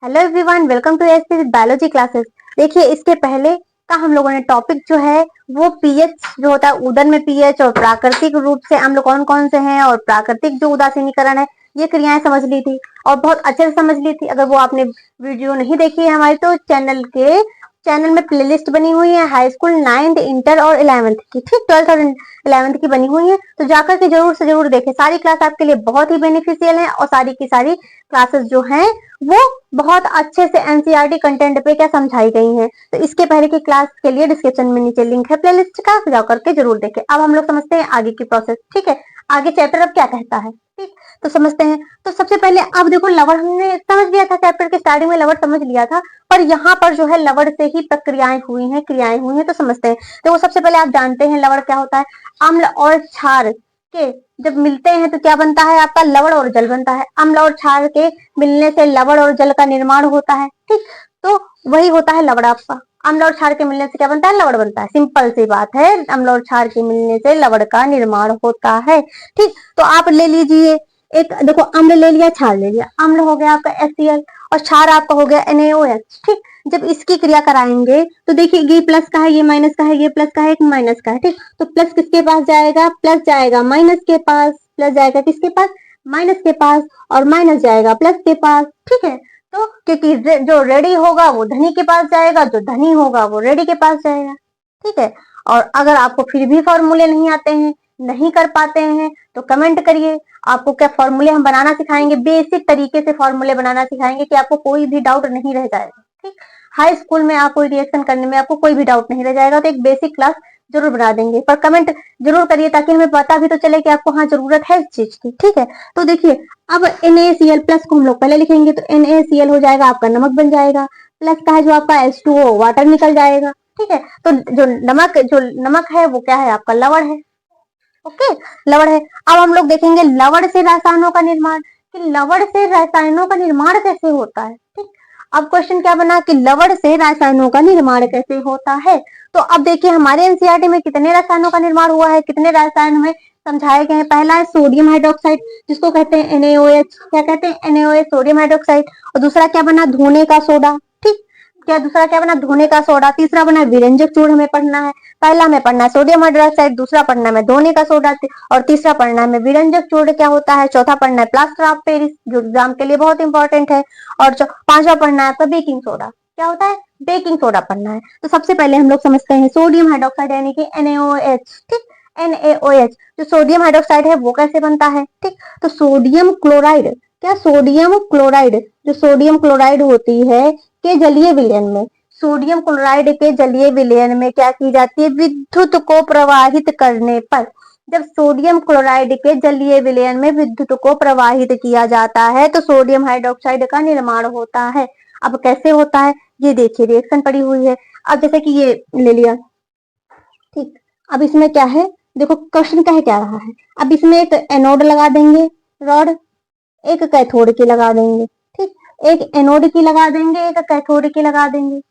Hello everyone, welcome to SP with biology classes. देखिए, इसके पहले का हम लोगों ने टॉपिक जो है वो पीएच जो होता है, उदन में पीएच और प्राकृतिक रूप से अम्ल कौन कौन से हैं और प्राकृतिक जो उदासीनीकरण है ये क्रियाएं समझ ली थी और बहुत अच्छे से समझ ली थी। अगर वो आपने वीडियो नहीं देखी है हमारी, तो चैनल में प्लेलिस्ट बनी हुई है हाई स्कूल 9th इंटर और 11th की, ठीक, 12th और 11th की बनी हुई है, तो जाकर के जरूर से जरूर देखें। सारी क्लास आपके लिए बहुत ही बेनिफिशियल है और सारी की सारी क्लासेस जो हैं वो बहुत अच्छे से एनसीईआरटी कंटेंट पे क्या समझाई गई हैं। तो इसके पहले की क्लास के लिए डिस्क्रिप्शन में नीचे लिंक है प्लेलिस्ट का, जाकर करके जरूर देखें। अब हम लोग समझते हैं आगे की प्रोसेस, ठीक है। आगे चैप्टर अब क्या कहता है, ठीक, तो समझते हैं। तो सबसे पहले अब देखो, लवण हमने समझ लिया था, चैप्टर के स्टार्टिंग में लवण समझ लिया था, पर यहाँ पर जो है लवण से ही प्रक्रियाएं हुई हैं, क्रियाएं हुई हैं, तो समझते हैं। तो वो सबसे पहले आप जानते हैं लवण क्या होता है। अम्ल और क्षार के जब मिलते हैं तो क्या बनता है, आपका लवण और जल बनता है। अम्ल और क्षार के मिलने से लवण और जल का निर्माण होता है, ठीक, तो वही होता है लवण आपका। अम्ल और क्षार के मिलने से क्या बनता है, लवण बनता है। सिंपल सी बात है, अम्ल और क्षार के मिलने से लवण का निर्माण होता है, ठीक। तो आप ले लीजिए, एक देखो, अम्ल ले लिया, क्षार ले लिया। अम्ल हो गया आपका HCl और क्षार आपका हो गया NaOH, ठीक। जब इसकी क्रिया कराएंगे तो देखिए, ये प्लस का है, ये माइनस का है, ये प्लस का है, एक माइनस का है, ठीक। तो प्लस किसके पास जाएगा, प्लस जाएगा माइनस के पास, प्लस जाएगा किसके पास, माइनस के पास, और माइनस जाएगा प्लस के पास, ठीक है। तो क्योंकि जो रेडी होगा वो धनी के पास जाएगा, जो धनी होगा वो रेडी के पास जाएगा, ठीक है। और अगर आपको फिर भी फॉर्मूले नहीं आते हैं, नहीं कर पाते हैं, तो कमेंट करिए। आपको क्या फॉर्मूले हम बनाना सिखाएंगे, बेसिक तरीके से फॉर्मूले बनाना सिखाएंगे कि आपको कोई भी डाउट नहीं रह जाएगा, ठीक। हाई स्कूल में आपको रिएक्शन करने में आपको कोई भी डाउट नहीं रह जाएगा, तो एक बेसिक क्लास जरूर बना देंगे, पर कमेंट जरूर करिए ताकि हमें पता भी तो चले कि आपको हाँ जरूरत है इस चीज की, ठीक है। तो देखिए, अब NaCl प्लस को हम लोग पहले लिखेंगे, तो NaCl हो जाएगा आपका नमक बन जाएगा, प्लस का है जो आपका H2O वाटर निकल जाएगा, ठीक है। तो जो नमक है वो क्या है, आपका लवण है, ओके, लवण है। अब हम लोग देखेंगे लवण से रसायनों का निर्माण, कि लवण से रसायनों का निर्माण कैसे होता है, ठीक। अब क्वेश्चन क्या बना कि लवण से रसायनों का निर्माण कैसे होता है। तो अब देखिए, हमारे एनसीईआरटी में कितने रसायनों का निर्माण हुआ है, कितने रसायन में समझाए गए हैं। पहला है सोडियम हाइड्रोक्साइड, जिसको कहते हैं NaOH, क्या कहते हैं, NaOH, सोडियम हाइड्रोक्साइड। और दूसरा क्या बना, धोने का सोडा, ठीक, क्या दूसरा क्या बना, धोने का सोडा। तीसरा बना विरंजक चूर्ण, हमें पढ़ना है। पहला में पढ़ना है सोडियम हाइड्रोक्साइड, दूसरा पढ़ना है धोने का सोडा, और तीसरा पढ़ना है विरंजक चूर्ण क्या होता है, चौथा पढ़ना है प्लास्टर ऑफ पेरिस, जो एग्जाम के लिए बहुत इंपॉर्टेंट है, और पांचवा पढ़ना है आपका बेकिंग सोडा, क्या होता है, बेकिंग सोडा पढ़ना है। तो सबसे पहले हम लोग समझते हैं सोडियम हाइड्रोक्साइड यानी कि NaOH, ठीक। NaOH जो सोडियम हाइड्रोक्साइड है वो कैसे बनता है, ठीक। तो सोडियम क्लोराइड, क्या सोडियम क्लोराइड, जो सोडियम क्लोराइड होती है के जलीय विलयन में, सोडियम क्लोराइड के जलीय विलयन में क्या की जाती है, विद्युत को प्रवाहित करने पर, जब सोडियम क्लोराइड के जलीय विलयन में विद्युत को प्रवाहित किया जाता है तो सोडियम हाइड्रोक्साइड का निर्माण होता है। अब कैसे होता है, ये देखिए रिएक्शन पड़ी हुई है। अब जैसे कि ये ले लिया, ठीक। अब इसमें क्या है, देखो क्वेश्चन कह क्या रहा है। अब इसमें एक एनोड लगा देंगे, रॉड, एक कैथोड की लगा देंगे, ठीक, एक एनोड की लगा देंगे, एक कैथोड की लगा देंगे,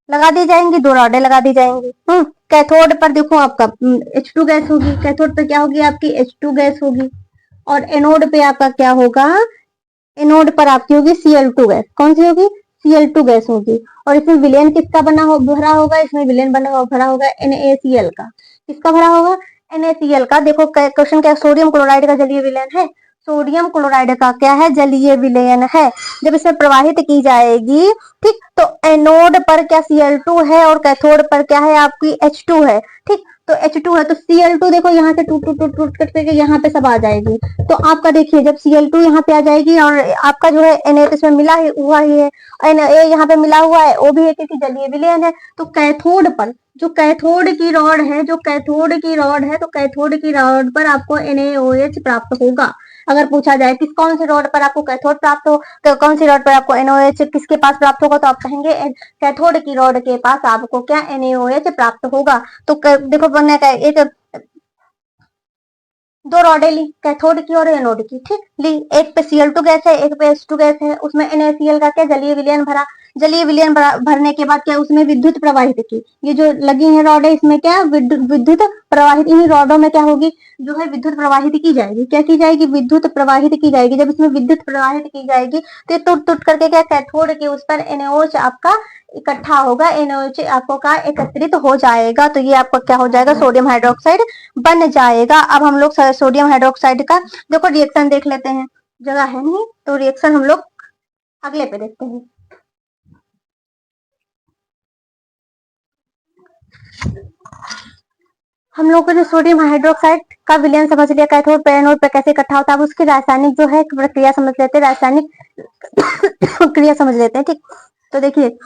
लगा दी जाएंगी, दो रॉडे लगा दी जाएंगी। कैथोड पर देखो आपका H2 गैस होगी, कैथोड पे क्या होगी आपकी H2 गैस होगी, और एनोड पे आपका क्या होगा, एनोड पर आपकी होगी Cl2 गैस। कौन सी होगी, Cl2 गैस होगी। और इसमें विलयन किसका भरा होगा, इसमें विलयन भरा होगा NaCl का। किसका भरा होगा, NaCl का। देखो क्वेश्चन क्या, सोडियम क्लोराइड का जलीय विलयन है, सोडियम क्लोराइड का क्या है, जलीय विलयन है। जब इसे प्रवाहित की जाएगी, ठीक, तो एनोड पर क्या Cl2 है और कैथोड पर क्या है आपकी H2 है, ठीक। तो H2 है तो Cl2 देखो यहाँ से टूट टूट टूट टूट करके यहाँ पे सब आ जाएगी। तो आपका देखिए, जब Cl2 यहाँ पे आ जाएगी और आपका जो है Na इसमें मिला हुआ ही है, Na यहाँ पे मिला हुआ है, O भी है क्योंकि जलीय विलयन है। तो कैथोड पर, जो कैथोड की रॉड है, जो कैथोड की रॉड है, तो कैथोड की रॉड पर आपको NaOH प्राप्त होगा। अगर पूछा जाए किस कौन सी रॉड पर आपको कैथोड प्राप्त हो, तो कौन सी रॉड पर आपको NaOH किसके पास प्राप्त होगा, तो आप कहेंगे कैथोड की रॉड के पास आपको क्या NaOH प्राप्त होगा। तो देखो बनने का एक दो रॉडे ली, कैथोड की और एनोड की, ठीक ली। एक पे Cl2 गैस है, एक पे H2 गैस है, उसमें NaCl का क्या जलीय विलयन भरा। जलीय विलयन भरने के बाद क्या उसमें विद्युत प्रवाहित की, ये जो लगी है रॉड है इसमें क्या विद्युत प्रवाहित, इन्हीं रॉडों में क्या होगी जो है विद्युत प्रवाहित की जाएगी। क्या की जाएगी? विद्युत प्रवाहित की जाएगी। जब इसमें विद्युत प्रवाहित की जाएगी तो टूट टूट करके क्या कैथोड के उस पर NaOH आपका इकट्ठा होगा, NaOH आपको का एकत्रित हो जाएगा, तो ये आपका क्या हो जाएगा सोडियम हाइड्रोक्साइड बन जाएगा। अब हम लोग सोडियम हाइड्रोक्साइड का देखो रिएक्शन देख लेते हैं, जगह है नहीं तो रिएक्शन हम लोग अगले पे देखते हैं। हम लोगों ने सोडियम हाइड्रोक्साइड का विलयन समझ लिया, कैथोड पे एनोड पे कैसे इकट्ठा होता है। अब उसकी रासायनिक जो है प्रक्रिया समझ लेते हैं, रासायनिक क्रिया समझ लेते हैं। ठीक, तो देखिए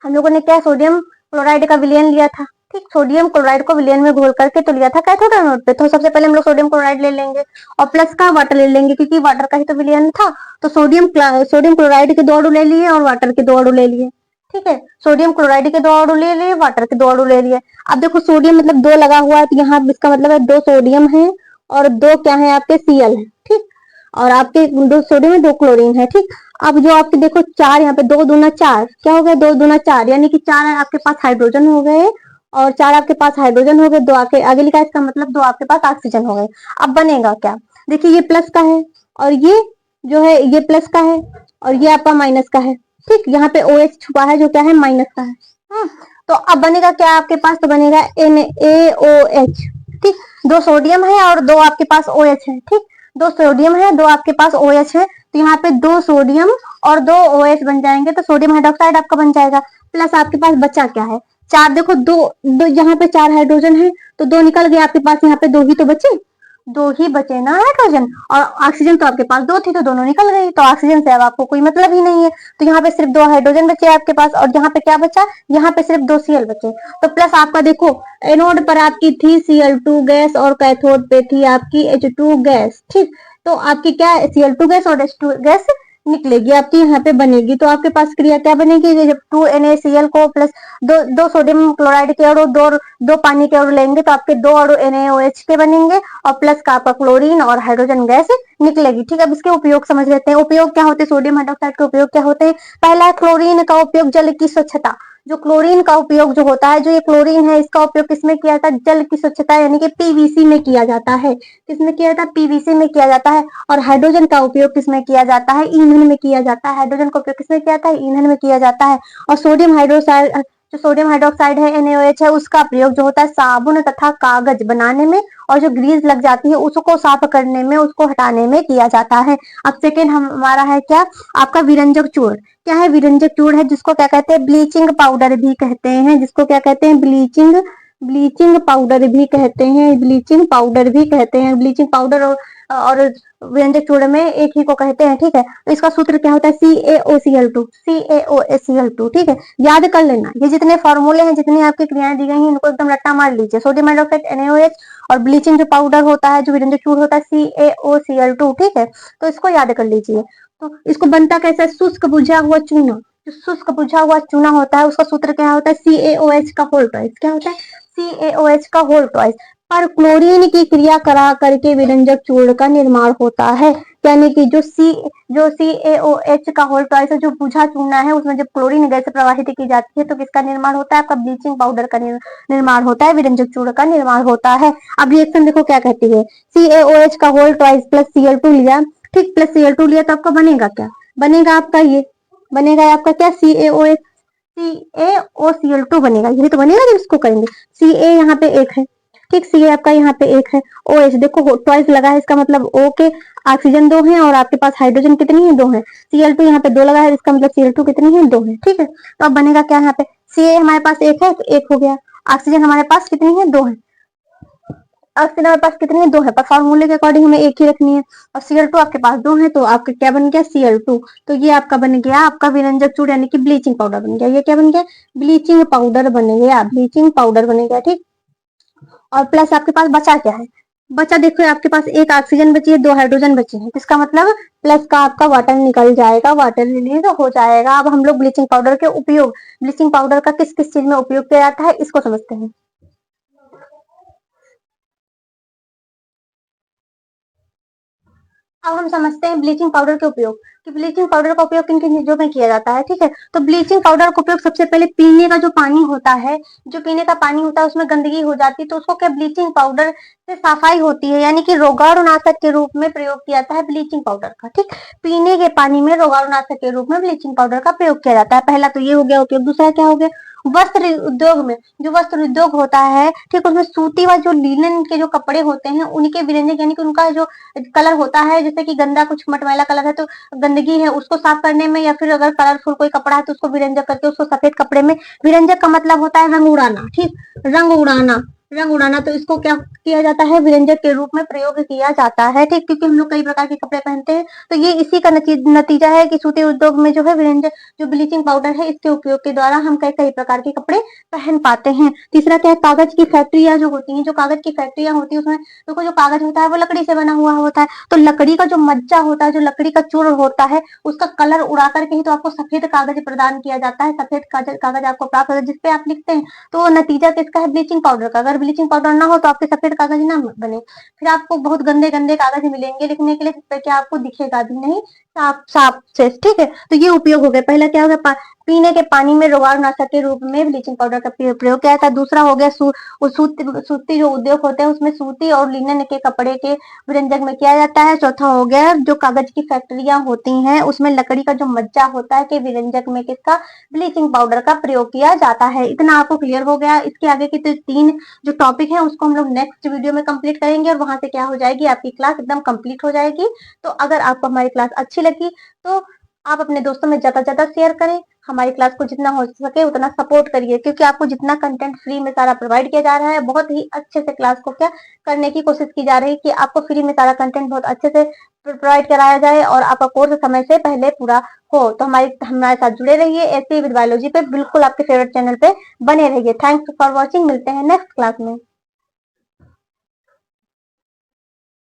हम लोगों ने क्या सोडियम क्लोराइड का विलयन लिया था। ठीक, सोडियम क्लोराइड को विलयन में घोल करके तो लिया था कैथोड एनोड पे। तो सबसे पहले हम लोग सोडियम क्लोराइड ले लेंगे और प्लस का वाटर ले लेंगे, क्योंकि वाटर का ही तो विलयन था। तो सोडियम क्लोराइड के 2 अणु ले लिए और वाटर के 2 अणु ले लिए। ठीक है, सोडियम क्लोराइड के 2 अणु ले लिए, वाटर के 2 अणु ले लिए। अब देखो सोडियम मतलब 2 लगा हुआ है, तो यहाँ इसका मतलब है 2 सोडियम है और 2 क्या है आपके Cl है। ठीक, और आपके 2 सोडियम में 2 क्लोरीन है। ठीक, अब जो आपके देखो 4 यहाँ पे 2 दूना 4 क्या हो गया 2 दूना 4, यानी कि 4 आपके पास हाइड्रोजन हो गए और 4 आपके पास हाइड्रोजन हो गए, 2 आगे आगे लिखा है इसका मतलब 2 आपके पास ऑक्सीजन हो गए। अब बनेगा क्या, देखिए ये प्लस का है और ये जो है ये प्लस का है और ये आपका माइनस का है। ठीक, यहाँ पे OH छुपा है जो क्या है माइनस का है। तो अब बनेगा क्या आपके पास, तो बनेगा NaOH। ठीक, 2 सोडियम है और 2 आपके पास OH है। ठीक, 2 सोडियम है 2 आपके पास OH है, तो यहाँ पे 2 सोडियम और 2 OH बन जाएंगे, तो सोडियम हाइड्रोक्साइड आपका बन जाएगा। प्लस आपके पास बचा क्या है 4, देखो 2 यहाँ पे 4 हाइड्रोजन है तो 2 निकल गए आपके पास, यहाँ पे 2 ही तो बचे, 2 ही बचे ना हाइड्रोजन, और ऑक्सीजन तो आपके पास 2 थी तो दोनों निकल गई, तो ऑक्सीजन से अब आपको कोई मतलब ही नहीं है। तो यहाँ पे सिर्फ 2 हाइड्रोजन बचे आपके पास और यहाँ पे क्या बचा, यहाँ पे सिर्फ 2 Cl बचे। तो प्लस आपका देखो एनोड पर आपकी थी Cl2 गैस और कैथोड पे थी आपकी H2 गैस। ठीक, तो आपकी क्या Cl2 गैस और H2 गैस निकलेगी आपकी यहाँ पे बनेगी। तो आपके पास क्रिया क्या बनेगी, जब 2NaCl को प्लस दो सोडियम क्लोराइड के अणु 2 पानी के अणु लेंगे तो आपके 2 अणु NaOH के बनेंगे और प्लस का आपका क्लोरीन और हाइड्रोजन गैस निकलेगी। ठीक है, अब इसके उपयोग समझ लेते हैं। उपयोग क्या होते हैं सोडियम हाइड्रोक्साइड के उपयोग क्या होते हैं। पहला क्लोरीन का उपयोग, जल की स्वच्छता। जो क्लोरीन का उपयोग जो होता है, जो ये क्लोरीन है इसका उपयोग किसमें किया जाता है, जल की स्वच्छता यानी कि PVC में किया जाता है। किसमें किया जाता है, PVC में किया जाता है। और हाइड्रोजन का उपयोग किसमें किया जाता है, ईंधन में किया जाता है। हाइड्रोजन का उपयोग किसमें किया जाता है, ईंधन में किया जाता है। और सोडियम हाइड्रोक्साइड है NaOH है, उसका प्रयोग जो होता है साबुन तथा कागज बनाने में और जो ग्रीस लग जाती है उसको साफ करने में, उसको हटाने में किया जाता है। अब सेकेंड हमारा है क्या आपका विरंजक चूर्ण। क्या है विरंजक चूर्ण है, जिसको क्या कहते हैं ब्लीचिंग पाउडर भी कहते हैं, जिसको क्या कहते हैं ब्लीचिंग पाउडर भी कहते हैं, ब्लीचिंग पाउडर भी कहते हैं। ब्लीचिंग पाउडर और व्यंजक चूर्ण में एक ही को कहते हैं। ठीक है, तो इसका सूत्र क्या होता है CaOCl2, CaOCl2। ठीक है, याद कर लेना, ये जितने फॉर्मूले हैं जितनी आपकी क्रियाएं दी गई हैं इनको एकदम रट्टा मार लीजिए। सोडियम हाइड्रोक्साइड NaOH और ब्लीचिंग जो पाउडर होता है जो व्यंजक चूर्ण होता है CaOCl2। ठीक है, तो इसको याद कर लीजिए। तो इसको बनता कैसे, शुष्क बुझा हुआ चूना। जो शुष्क बुझा हुआ चूना होता है उसका सूत्र क्या होता है CaOH का होल ट्वाइस। क्या होता है CaOH का होल ट्वाइस। पर क्लोरीन की क्रिया करा करके विरंजक चूर्ण का निर्माण होता है, यानी कि जो CaOH का होल ट्वाइस है, जो बुझा चूना है उसमें जब क्लोरीन गैस प्रवाहित की जाती है तो किसका निर्माण होता है, आपका ब्लीचिंग पाउडर का निर्माण होता है, विरंजक चूर्ण का निर्माण होता है। अब रिएक्शन देखो क्या कहती है, CaOH का होल ट्वाइस प्लस Cl2 लिया। ठीक, प्लस Cl2 लिया तो आपका बनेगा क्या, बनेगा आपका ये बनेगा आपका क्या CaOCl2 बनेगा, यही तो बनेगा जब इसको करेंगे। Ca यहाँ पे एक है। ठीक, Ca आपका यहाँ पे एक है। OH देखो ट्वाइस लगा है, इसका मतलब O के ऑक्सीजन 2 है और आपके पास हाइड्रोजन कितनी है 2 है। Cl2 यहाँ पे 2 लगा है, इसका मतलब Cl2 कितनी है 2 है। ठीक है, तो अब बनेगा क्या यहाँ पे Ca हमारे पास एक है तो एक हो गया, ऑक्सीजन हमारे पास कितनी है 2 है, ऑक्सीजन हमारे पास कितनी है 2 है, पर फॉर्मूले के अकॉर्डिंग हमें एक ही रखनी है। और Cl2 आपके पास 2 है तो आपका क्या बन गया Cl2। तो ये आपका बन गया आपका विरंजक चूर्ण यानी कि ब्लीचिंग पाउडर बन गया। ये क्या बन गया, ब्लीचिंग पाउडर बन गया, ब्लीचिंग पाउडर बन गया। ठीक, और प्लस आपके पास बचा क्या है, बचा देखो आपके पास एक ऑक्सीजन बची है 2 हाइड्रोजन बचे हैं, इसका मतलब प्लस का आपका वाटर निकल जाएगा, वाटर रिलीज हो जाएगा। अब हम लोग ब्लीचिंग पाउडर के उपयोग, ब्लीचिंग पाउडर का किस किस चीज में उपयोग किया जाता है इसको समझते हैं। अब हम समझते हैं ब्लीचिंग पाउडर के उपयोग। कि ब्लीचिंग पाउडर का उपयोग किन किन चीजों में किया जाता है। ठीक है, तो ब्लीचिंग पाउडर का उपयोग सबसे पहले पीने का जो पानी होता है, जो पीने का पानी होता है उसमें गंदगी हो जाती है, तो उसको क्या ब्लीचिंग पाउडर से सफाई होती है, यानी कि रोगाणुनाशक के रूप में प्रयोग किया जाता है ब्लीचिंग पाउडर का। ठीक, पीने के पानी में रोगाणुनाशक के रूप में ब्लीचिंग पाउडर का प्रयोग किया जाता है। पहला तो ये हो गया उपयोग। दूसरा क्या हो गया, वस्त्र उद्योग में, जो वस्त्र उद्योग होता है, ठीक, उसमें सूती व जो लिनन के जो कपड़े होते हैं उनके विरंजक, यानी कि उनका जो कलर होता है, जैसे कि गंदा कुछ मटमैला कलर है तो गंदगी है उसको साफ करने में, या फिर अगर कलरफुल कोई कपड़ा है तो उसको विरंजक करके उसको सफेद कपड़े में, विरंजक का मतलब होता है रंग उड़ाना। ठीक, रंग उड़ाना, रंग उड़ाना, तो इसको क्या किया जाता है, विरंजक के रूप में प्रयोग किया जाता है। ठीक, क्योंकि हम लोग कई प्रकार के कपड़े पहनते हैं, तो ये इसी का नतीजा है कि सूती उद्योग में जो है विरंजक, जो ब्लीचिंग पाउडर है, इसके उपयोग के द्वारा हम कई कई प्रकार के कपड़े पहन पाते हैं। तीसरा क्या है, कागज की फैक्ट्रियां जो होती हैं, जो कागज की फैक्ट्रियां होती है उसमें देखो जो कागज होता है वो लकड़ी से बना हुआ होता है, तो लकड़ी का जो मज्जा होता है, जो लकड़ी का चूर्ण होता है, उसका कलर उड़ा करके ही तो आपको सफेद कागज प्रदान किया जाता है, सफेद कागज आपको प्राप्त होता है जिसपे आप लिखते हैं। तो नतीजा किसका है, ब्लीचिंग पाउडर का। अगर ब्लीचिंग पाउडर ना हो तो आपके सफेद कागज ना बने, फिर आपको बहुत गंदे गंदे कागज मिलेंगे लिखने के लिए, जिसपे क्या आपको दिखेगा भी नहीं साफ साफ से। ठीक है, तो ये उपयोग हो गया। पहला क्या हो गया, पीने के पानी में रोगाणुनाशक के रूप में ब्लीचिंग पाउडर का प्रयोग किया था। दूसरा हो गया सूती जो उद्योग होते हैं उसमें सूती और लिनन के कपड़े के विरंजक में किया जाता है। चौथा हो गया, जो कागज की फैक्ट्रियां होती हैं उसमें लकड़ी का जो मज्जा होता है के विरंजक में किसका, ब्लीचिंग पाउडर का प्रयोग किया जाता है। इतना आपको क्लियर हो गया। इसके आगे की तो 3 जो टॉपिक है उसको हम लोग नेक्स्ट वीडियो में कंप्लीट करेंगे, और वहां से क्या हो जाएगी, आपकी क्लास एकदम कंप्लीट हो जाएगी। तो अगर आपको हमारी क्लास अच्छी लगी तो आप अपने दोस्तों में ज्यादा से ज्यादा शेयर करें, हमारी क्लास को जितना हो सके उतना सपोर्ट करिए, क्योंकि आपको जितना कंटेंट फ्री में सारा प्रोवाइड किया जा रहा है, बहुत ही अच्छे से क्लास को क्या करने की कोशिश की जा रही है कि आपको फ्री में सारा कंटेंट बहुत अच्छे से प्रोवाइड कराया जाए और आपका कोर्स समय से पहले पूरा हो। तो हमारे साथ जुड़े रहिए, ऐसे विद बायोलॉजी पे बिल्कुल आपके फेवरेट चैनल पे बने रहिए। थैंक्स फॉर वॉचिंग, मिलते हैं नेक्स्ट क्लास में।